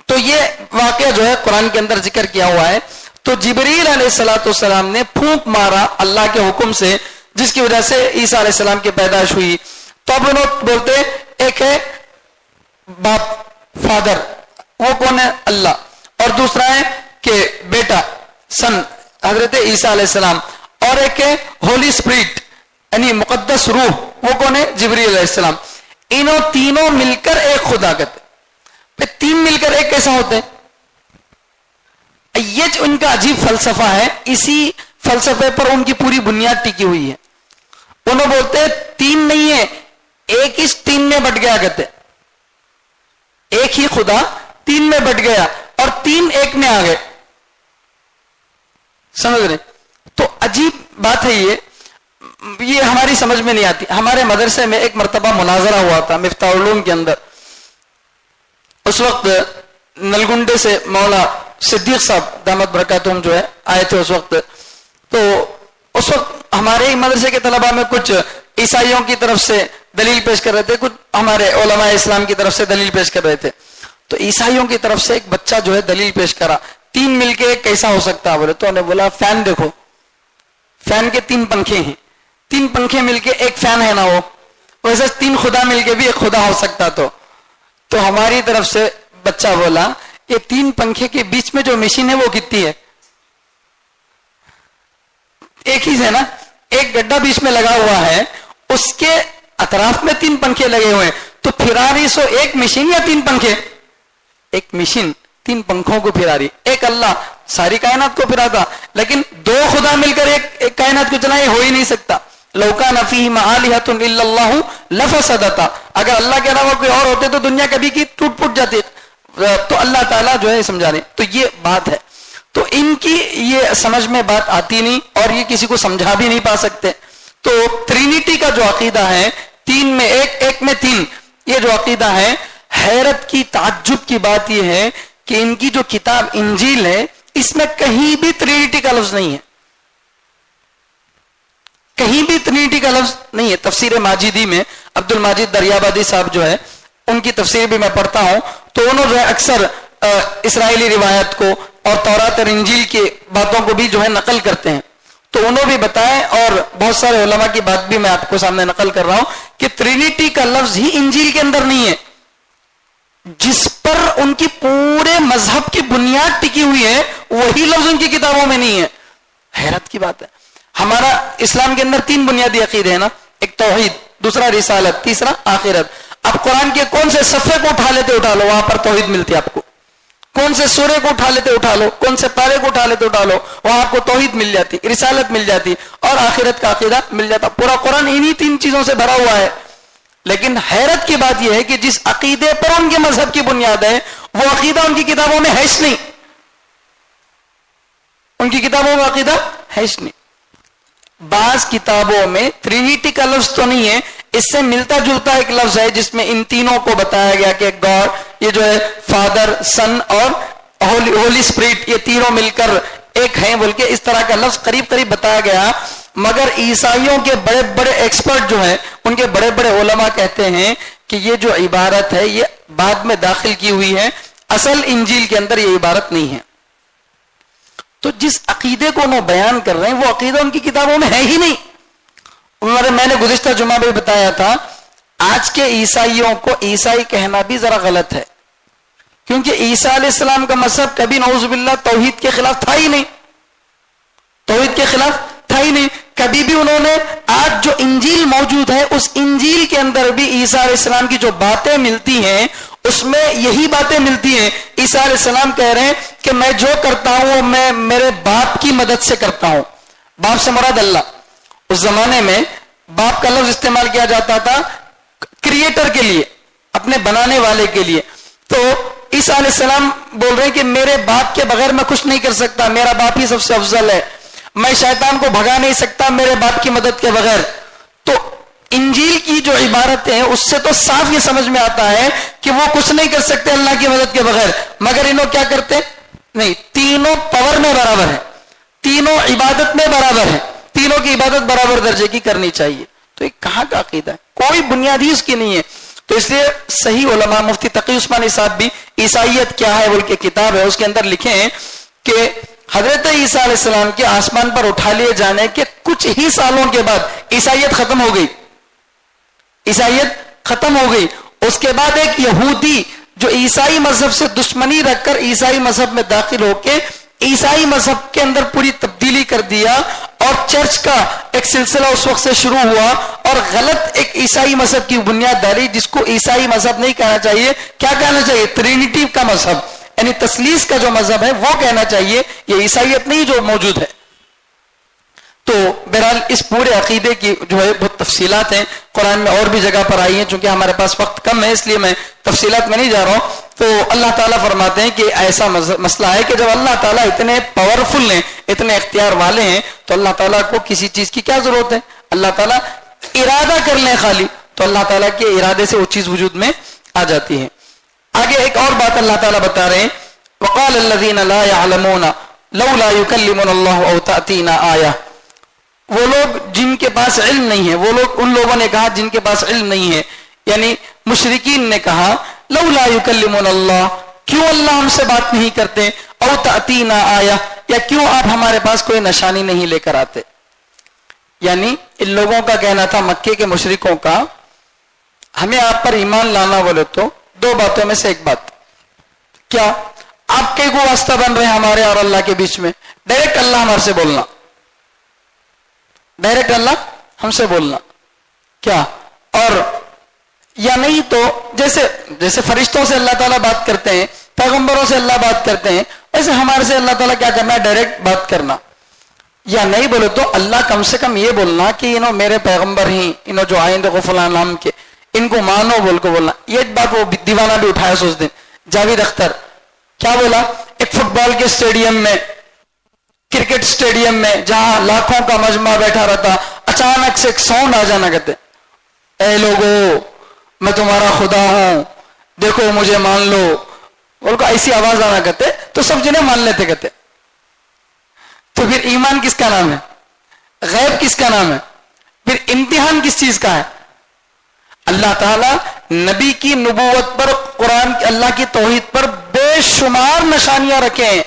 تو یہ واقعہ جو ہے قرآن کے اندر ذکر کیا ہوا ہے. تو جبریل علیہ السلام نے پھونک مارا اللہ کے حکم سے, جس کی وجہ سے عیسیٰ علیہ السلام کی پیدائش ہوئی. تو اب انہوں بولتے ایک ہے باپ, فادر, وہ کون ہے, اللہ, اور دوسرا ہے کہ بیٹا, سن, حضرت عیسیٰ علیہ السلام, اور ایک ہے ہولی اسپرٹ یعنی مقدس روح, وہ کون ہے, جبریل علیہ السلام. انہوں تینوں مل کر ایک خدا کہتے ہیں. پھر تین مل کر ایک کیسا ہوتے ہیں؟ یہ جو ان کا عجیب فلسفہ ہے، اسی فلسفے پر ان کی پوری بنیاد ٹکی ہوئی ہے. انہوں بولتے ہیں تین نہیں ہے، ایک ہی تین میں بٹ گیا کہتے ہیں. ایک ہی خدا تین میں بٹ گیا اور تین ایک میں آ گئے. سمجھ رہے؟ تو عجیب بات ہے یہ ہماری سمجھ میں نہیں آتی. ہمارے مدرسے میں ایک مرتبہ مناظرہ ہوا تھا مفتاح العلوم کے اندر. اس وقت نلگنڈے سے مولا صدیق صاحب دامت برکاتہم جو ہے آئے تھے اس وقت. تو اس وقت ہمارے مدرسے کے طلباء میں کچھ عیسائیوں کی طرف سے دلیل پیش کر رہے تھے، کچھ ہمارے علماء اسلام کی طرف سے دلیل پیش کر رہے تھے. تو عیسائیوں کی طرف سے ایک بچہ جو ہے دلیل پیش کرا، تین مل کے ایک کیسا ہو سکتا ہے؟ بولے تو انہیں بولا فین دیکھو، فین کے تین پنکھے ہیں، تین پنکھے مل کے ایک فین ہے نا، وہ ویسے تین خدا مل کے بھی ایک خدا ہو سکتا. تو ہماری طرف سے بچہ بولا یہ تین پنکھے کے بیچ میں جو مشین ہے وہ کتنی ہے؟ ایک ہی ہے نا، ایک گڈھا بیچ میں لگا ہوا ہے، اس کے اطراف میں تین پنکھے لگے ہوئے ہیں. تو پھرا رہی سو ایک مشین یا تین پنکھے؟ ایک مشین تین پنکھوں کو پھرا رہی. ایک اللہ ساری کائنات کو پھراتا، لیکن دو خدا مل کر ایک کائنات کو چلائے ہو ہی نہیں سکتا. لو کان فیہما آلہۃ الا اللہ لفسدتا، اگر اللہ کے علاوہ کوئی اور ہوتے تو دنیا کبھی کی ٹوٹ پھوٹ جاتی. تو اللہ تعالیٰ جو ہے سمجھا رہے. تو یہ بات ہے. تو ان کی یہ سمجھ میں بات آتی نہیں اور یہ کسی کو سمجھا بھی نہیں پا سکتے. تو ٹرینیٹی کا جو عقیدہ ہے، تین میں ایک، ایک میں تین، یہ جو عقیدہ ہے، حیرت کی تعجب کی بات یہ ہے کہ ان کی جو کتاب انجیل ہے اس میں کہیں بھی ٹرینیٹی کا لفظ نہیں ہے، کہیں بھی ٹرینیٹی کا لفظ نہیں ہے. تفسیر ماجدی میں عبد الماجد دریابادی صاحب جو ہے ان کی تفسیر بھی میں پڑھتا ہوں، تو انہوں جو ہے اکثر اسرائیلی روایت کو اور تورات اور انجیل کی باتوں کو بھی جو ہے نقل کرتے ہیں. تو انہوں بھی بتائیں اور بہت سارے علماء کی بات بھی میں آپ کو سامنے نقل کر رہا ہوں کہ ٹرینیٹی کا لفظ ہی انجیل کے اندر نہیں ہے. جس پر ان کی پورے مذہب کی بنیاد ٹکی ہوئی ہے وہی لفظ ان کی کتابوں میں نہیں ہے. حیرت کی بات ہے. ہمارا اسلام کے اندر تین بنیادی عقیدے ہیں نا، ایک توحید، دوسرا رسالت، تیسرا آخرت. اب قرآن کے کون سے صفحے کو اٹھا لیتے اٹھا لو، وہاں پر توحید ملتی ہے آپ کو. کون سے سورے کو اٹھا لیتے اٹھا لو، کون سے پارے کو اٹھا لیتے اٹھا لو، وہاں آپ کو توحید مل جاتی، رسالت مل جاتی اور آخرت کا عقیدہ مل جاتا. پورا قرآن انہی تین چیزوں سے بھرا ہوا ہے. لیکن حیرت کی بات یہ ہے کہ جس عقیدے پر ان کے مذہب کی بنیاد ہے وہ عقیدہ ان کی کتابوں میں ہے نہیں. ان کی کتابوں میں عقیدہ ہے نہیں. بعض کتابوں میں ٹرینیٹی کا لفظ تو نہیں ہے، اس سے ملتا جلتا ایک لفظ ہے جس میں ان تینوں کو بتایا گیا کہ گاڈ، یہ جو ہے فادر، سن اور ہولی اسپرٹ، یہ تینوں مل کر ایک ہیں بول کے اس طرح کا لفظ قریب قریب بتایا گیا. مگر عیسائیوں کے بڑے بڑے ایکسپرٹ جو ہیں، ان کے بڑے بڑے علماء کہتے ہیں کہ یہ جو عبارت ہے یہ بعد میں داخل کی ہوئی ہے، اصل انجیل کے اندر یہ عبارت نہیں ہے. تو جس عقیدے کو انہوں بیان کر رہے ہیں وہ عقیدہ ان کی کتابوں میں ہے ہی نہیں. میں نے گزشتہ جمعہ میں بتایا تھا آج کے عیسائیوں کو عیسائی کہنا بھی ذرا غلط ہے، کیونکہ عیسیٰ علیہ السلام کا مذہب کبھی نعوذ باللہ توحید کے خلاف تھا ہی نہیں. توحید کے خلاف تھا ہی نہیں. کبھی بھی انہوں نے آج جو انجیل موجود ہے اس انجیل کے اندر بھی عیسیٰ علیہ السلام کی جو باتیں ملتی ہیں اس میں یہی باتیں ملتی ہیں. عیسیٰ علیہ السلام کہہ رہے ہیں کہ میں جو کرتا ہوں وہ میں میرے باپ کی مدد سے کرتا ہوں. باپ سے مراد اللہ. اس زمانے میں باپ کا لفظ استعمال کیا جاتا تھا کریٹر کے لیے، اپنے بنانے والے کے لیے. تو عیسیٰ علیہ السلام بول رہے ہیں کہ میرے باپ کے بغیر میں کچھ نہیں کر سکتا، میرا باپ ہی سب سے افضل ہے. میں شیطان کو بھگا نہیں سکتا میرے باپ کی مدد کے بغیر. تو انجیل کی جو عبارتیں ہیں اس سے تو صاف یہ سمجھ میں آتا ہے کہ وہ کچھ نہیں کر سکتے اللہ کی مدد کے بغیر. مگر انہوں کیا کرتے نہیں، تینوں پاور میں برابر ہے، تینوں عبادت میں برابر ہے، تینوں کی عبادت برابر درجے کی کرنی چاہیے. تو یہ کہاں کا عقیدہ ہے؟ کوئی بنیاد ہی اس کی نہیں ہے. تو اس لیے صحیح علماء مفتی تقی عثمانی صاحب بھی عیسائیت کیا ہے بول کے کتاب ہے، اس کے اندر لکھے ہیں کہ حضرت عیسیٰ علیہ السلام کے آسمان پر اٹھا لیے جانے کے کچھ ہی سالوں کے بعد عیسائیت ختم ہو گئی. عیسائیت ختم ہو گئی. اس کے بعد ایک یہودی جو عیسائی مذہب سے دشمنی رکھ کر عیسائی مذہب میں داخل ہو کے عیسائی مذہب کے اندر پوری تبدیلی کر دیا اور چرچ کا ایک سلسلہ اس وقت سے شروع ہوا اور غلط ایک عیسائی مذہب کی بنیاد ڈالی جس کو عیسائی مذہب نہیں کہنا چاہیے. کیا کہنا چاہیے؟ ٹرینٹی کا مذہب، یعنی تثلیث کا جو مذہب ہے وہ کہنا چاہیے. یہ عیسائیت نہیں جو موجود ہے. تو بہرحال اس پورے عقیدے کی جو ہے بہت تفصیلات ہیں، قرآن میں اور بھی جگہ پر آئی ہیں. چونکہ ہمارے پاس وقت کم ہے اس لیے میں تفصیلات میں نہیں جا رہا ہوں. تو اللہ تعالیٰ فرماتے ہیں کہ ایسا مسئلہ ہے کہ جب اللہ تعالیٰ اتنے پاورفل ہیں، اتنے اختیار والے ہیں، تو اللہ تعالیٰ کو کسی چیز کی کیا ضرورت ہے؟ اللہ تعالیٰ ارادہ کر لیں خالی تو اللہ تعالیٰ کے ارادے سے وہ چیز وجود میں آ جاتی ہے. آگے ایک اور بات اللہ تعالیٰ بتا رہے ہیں، وقال الذین لا يعلمون لولا يكلمنا اللہ او تأتینا آیہ. وہ لوگ جن کے پاس علم نہیں ہے، وہ لوگ ان لوگوں نے کہا جن کے پاس علم نہیں ہے، یعنی مشرکین نے کہا لولا یکلمون اللہ، کیوں اللہ ہم سے بات نہیں کرتے، او تأتینا آیہ، یا کیوں آپ ہمارے پاس کوئی نشانی نہیں لے کر آتے. یعنی ان لوگوں کا کہنا تھا، مکے کے مشرکوں کا، ہمیں آپ پر ایمان لانا بولے تو دو باتوں میں سے ایک بات، کیا آپ کے کو واسطہ بن رہے ہیں ہمارے اور اللہ کے بیچ میں؟ ڈائریکٹ اللہ ہمارے سے بولنا، ڈائریکٹ اللہ ہم سے بولنا کیا؟ اور یا نہیں تو جیسے فرشتوں سے اللہ تعالیٰ بات کرتے ہیں، پیغمبروں سے اللہ بات کرتے ہیں، ویسے ہمارے سے اللہ تعالیٰ کیا کرنا ہے؟ ڈائریکٹ بات کرنا. یا نہیں بولے تو اللہ کم سے کم یہ بولنا کہ انہوں میرے پیغمبر ہی، انہوں جو آئیں دیکھو فلاں نام کے، ان کو مانو بول کو بولنا. یہ ایک بات وہ دیوانہ بھی اٹھایا سوچ دیں. جاوید اختر کیا بولا؟ ایک فٹ بال کے اسٹیڈیم میں، کرکٹ اسٹیڈیم میں جہاں لاکھوں کا مجمع بیٹھا رہتا، اچانک سے ایک ساؤنڈ آ جانا، کہتے اے لوگو میں تمہارا خدا ہوں، دیکھو مجھے مان لو. بول کو ایسی آواز آنا کہتے تو سب جنہیں مان لیتے کہتے. تو پھر ایمان کس کا نام ہے؟ غیب کس کا نام ہے؟ پھر امتحان کس چیز کا ہے؟ اللہ تعالیٰ نبی کی نبوت پر، قرآن اللہ کی توحید پر بے شمار نشانیاں رکھے ہیں،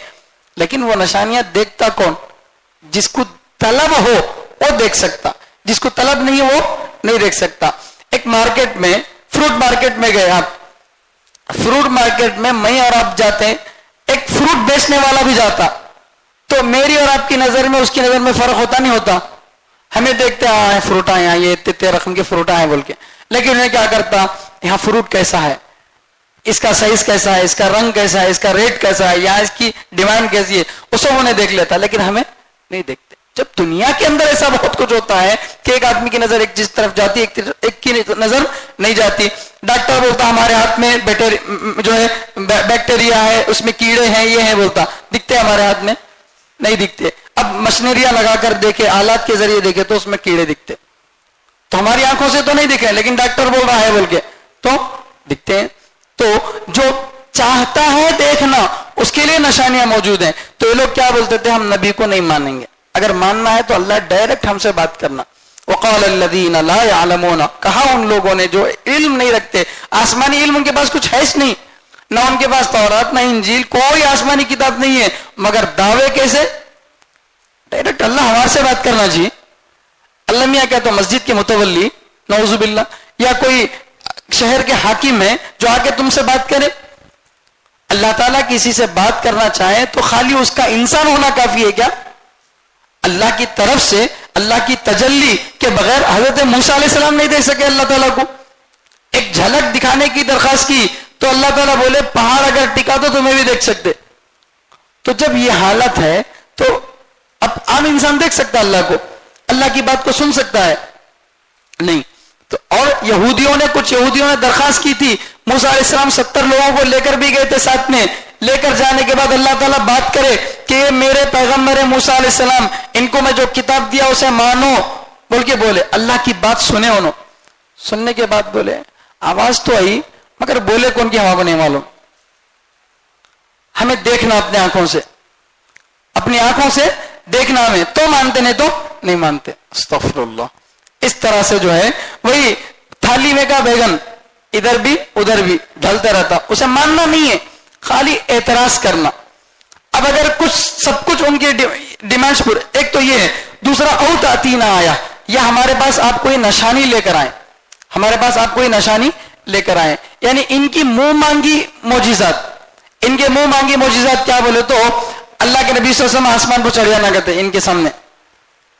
لیکن وہ نشانیاں دیکھتا کون؟ جس کو طلب ہو وہ دیکھ سکتا، جس کو طلب نہیں وہ نہیں دیکھ سکتا. ایک مارکیٹ میں، فروٹ مارکیٹ میں گئے آپ، فروٹ مارکیٹ میں میں اور آپ جاتے ہیں، ایک فروٹ بیچنے والا بھی جاتا، تو میری اور آپ کی نظر میں اس کی نظر میں فرق ہوتا نہیں ہوتا؟ ہمیں دیکھتے ہیں فروٹ آئے ہیں، یہ اتنے رقم کے فروٹ آئے بول کے، لیکن انہیں کیا کرتا؟ یہاں فروٹ کیسا ہے، اس کا سائز کیسا ہے، اس کا رنگ کیسا ہے، اس کا ریٹ کیسا ہے، یا اس کی ڈیمانڈ کیسی ہے، وہ سب انہیں دیکھ لیتا، لیکن ہمیں نہیں دیکھتے. جب دنیا کے اندر ایسا بہت کچھ ہوتا ہے کہ ایک آدمی کی نظر ایک جس طرف جاتی ہے، ایک کی نظر نہیں جاتی. ڈاکٹر بولتا ہمارے ہاتھ میں جو ہے بیکٹیریا ہے، اس میں کیڑے ہیں، یہ ہیں، بولتا دکھتے ہمارے ہاتھ میں نہیں دکھتے. اب مشینریاں لگا کر دیکھے، آلات کے ذریعے دیکھے تو اس میں کیڑے دکھتے. تو ہماری آنکھوں سے تو نہیں دکھ رہے، لیکن ڈاکٹر بول رہا ہے بول کے تو دکھتے ہیں. تو جو چاہتا ہے دیکھنا اس کے لیے نشانیاں موجود ہیں. تو یہ لوگ کیا بولتے تھے؟ ہم نبی کو نہیں مانیں گے، اگر ماننا ہے تو اللہ ڈائریکٹ ہم سے بات کرنا. وقال الذین لا يعلمون، کہا ان لوگوں نے جو علم نہیں رکھتے، آسمانی علم ان کے پاس کچھ ہے نہیں، نہ ان کے پاس تورات نہ انجیل، کوئی آسمانی کتاب نہیں ہے، مگر دعوے کیسے؟ ڈائریکٹ اللہ ہمارے سے بات کرنا. جی اللہ میاں کیا تو مسجد کے متولی نعوذ باللہ، یا کوئی شہر کے حاکم ہے جو آ کے تم سے بات کرے؟ اللہ تعالیٰ کسی سے بات کرنا چاہے تو خالی اس کا انسان ہونا کافی ہے کیا؟ اللہ کی طرف سے اللہ کی تجلی کے بغیر حضرت موسیٰ علیہ السلام نہیں دیکھ سکے اللہ تعالیٰ کو. ایک جھلک دکھانے کی درخواست کی تو اللہ تعالیٰ بولے پہاڑ اگر ٹکا تو تمہیں بھی دیکھ سکتے. تو جب یہ حالت ہے تو اب عام انسان دیکھ سکتا اللہ کو، اللہ کی بات کو سن سکتا ہے؟ نہیں. تو اور کچھ یہودیوں نے درخواست کی تھی، موسیٰ علیہ السلام 70 لوگوں کو لے کر بھی گئے تھے ساتھ میں، لے کر جانے کے بعد اللہ تعالیٰ بات کرے کہ یہ میرے پیغمبر موسیٰ علیہ السلام، ان کو میں جو کتاب دیا اسے مانو بول کے بولے. اللہ کی بات سنے، انہوں سننے کے بعد بولے آواز تو آئی مگر بولے کون کی ہوا کو نہیں معلوم. ہمیں دیکھنا اپنے آنکھوں سے، اپنی آنکھوں سے دیکھنا ہمیں، تو مانتے نہیں تو نہیں مانتے. استغفر اللہ. اس طرح سے جو ہے وہی تھالی میں کا بیگن ادھر بھی ادھر بھی ڈھلتا رہتا، اسے ماننا نہیں ہے، خالی اعتراض کرنا. اب اگر سب کچھ ان کی ڈیمانڈز پورے، ایک تو یہ ہے، دوسرا او تأتینا آیا، یا ہمارے پاس آپ کوئی نشانی لے کر آئیں، ہمارے پاس آپ کوئی نشانی لے کر آئیں. یعنی ان کی منہ مانگی معجزات، ان کے منہ مانگی معجزات کیا بولے تو اللہ کے نبی صلی اللہ علیہ وسلم آسمان پر چڑھ جانا کرتے ان کے سامنے.